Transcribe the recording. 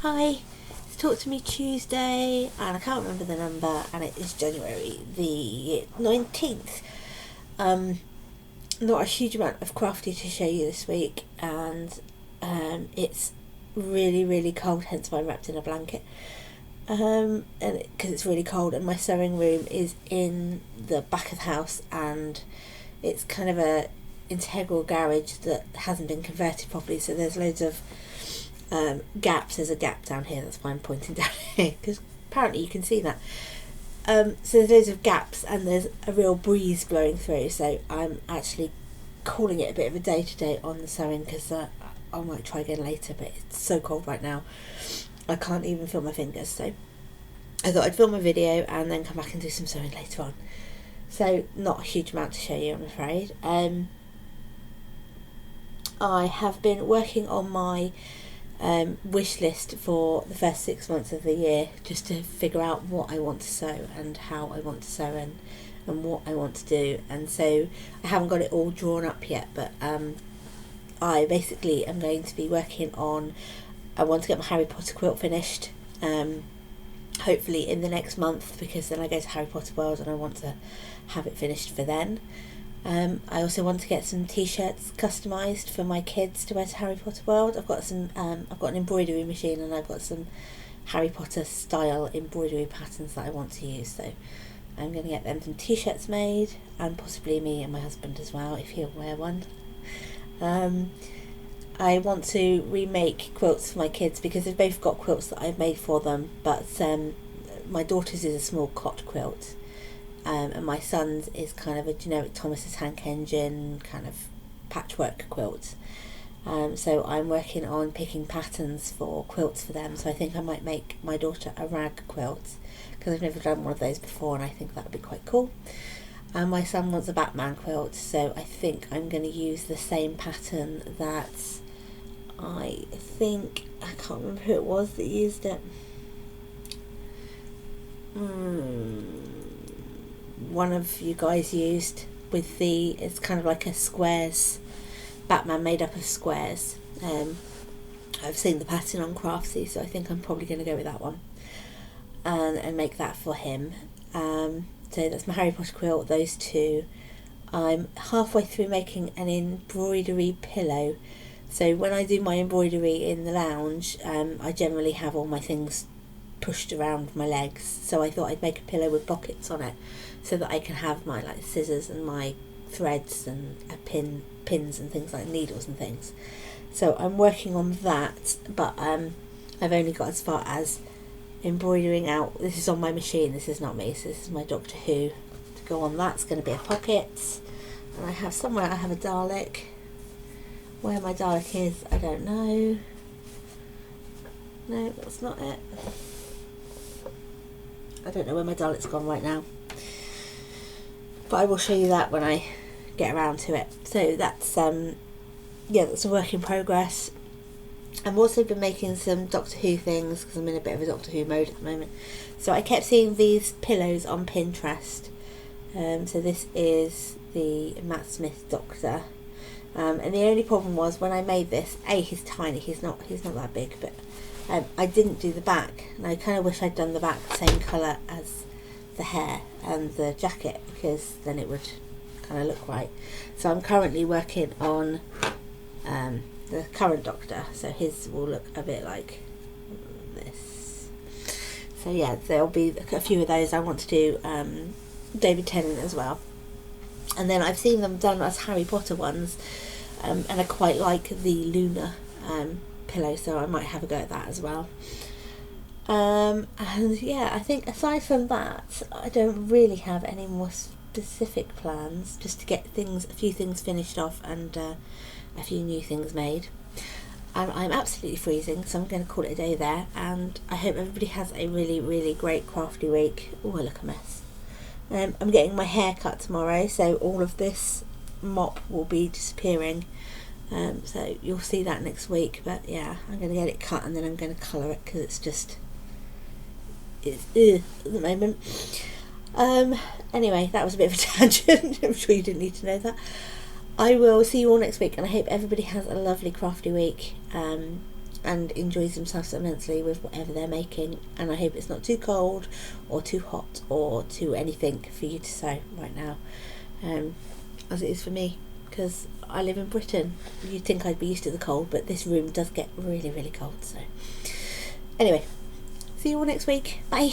Hi, it's Talk to Me Tuesday, and I can't remember the number, and it is January the 19th. Not a huge amount of crafty to show you this week, and it's really cold, hence why I'm wrapped in a blanket. And because it's really cold, and my sewing room is in the back of the house, and it's kind of a integral garage that hasn't been converted properly, so there's loads of gaps. There's a gap down here, that's why I'm pointing down here, because apparently you can see that. So there's loads of gaps, and there's a real breeze blowing through, so I'm actually calling it a bit of a day today on the sewing, because I might try again later, but it's so cold right now I can't even feel my fingers, so I thought I'd film a video and then come back and do some sewing later on. So not a huge amount to show you, I'm afraid. I have been working on my wish list for the first 6 months of the year, just to figure out what I want to sew and how I want to sew and what I want to do. And so I haven't got it all drawn up yet, but I basically am going to be working on, I want to get my Harry Potter quilt finished, hopefully in the next month, because then I go to Harry Potter World and I want to have it finished for then. I also want to get some t-shirts customised for my kids to wear to Harry Potter World. I've got an embroidery machine, and I've got some Harry Potter style embroidery patterns that I want to use, so I'm going to get them some t-shirts made, and possibly me and my husband as well, if he'll wear one. I want to remake quilts for my kids, because they've both got quilts that I've made for them, but my daughter's is a small cot quilt, and my son's is kind of a generic Thomas's Hank Engine kind of patchwork quilt. So I'm working on picking patterns for quilts for them, so I think I might make my daughter a rag quilt, because I've never done one of those before, and I think that would be quite cool. And my son wants a Batman quilt, so I think I'm going to use the same pattern that I can't remember who it was that used it. One of you guys used with it's kind of like a squares, Batman made up of squares. I've seen the pattern on Craftsy, so I think I'm probably going to go with that one and make that for him. So that's my Harry Potter quilt, those two. I'm halfway through making an embroidery pillow. So when I do my embroidery in the lounge, I generally have all my things pushed around my legs, so I thought I'd make a pillow with pockets on it, so that I can have my scissors and my threads and pins and things like needles and things. So I'm working on that, but I've only got as far as embroidering out. This is on my machine, this is not me, so this is my Doctor Who to go on. That's going to be a pocket, and I have a Dalek. Where my Dalek is, I don't know. No, that's not it. I don't know where my Dalek's gone right now, but I will show you that when I get around to it. So that's that's a work in progress. I've also been making some Doctor Who things, because I'm in a bit of a Doctor Who mode at the moment. So I kept seeing these pillows on Pinterest. So this is the Matt Smith Doctor. And the only problem was, when I made this, he's tiny, he's not that big, but I didn't do the back, and I kind of wish I'd done the back the same colour as the hair and the jacket, because then it would kind of look right. So I'm currently working on the current Doctor, so his will look a bit like this. So yeah, there'll be a few of those. I want to do David Tennant as well. And then I've seen them done as Harry Potter ones, and I quite like the Luna pillow, so I might have a go at that as well. And yeah, I think aside from that, I don't really have any more specific plans, just to get a few things finished off, and a few new things made. I'm absolutely freezing, so I'm going to call it a day there, and I hope everybody has a really great crafty week. Oh, I look a mess. I'm getting my hair cut tomorrow, so all of this mop will be disappearing, so you'll see that next week. But yeah, I'm going to get it cut, and then I'm going to colour it, because it's at the moment. Anyway, that was a bit of a tangent. I'm sure you didn't need to know that. I will see you all next week, and I hope everybody has a lovely crafty week. and enjoys themselves immensely with whatever they're making, and I hope it's not too cold or too hot or too anything for you to sew right now, as it is for me, because I live in Britain. You'd think I'd be used to the cold, but this room does get really, really cold. So anyway, see you all next week. Bye.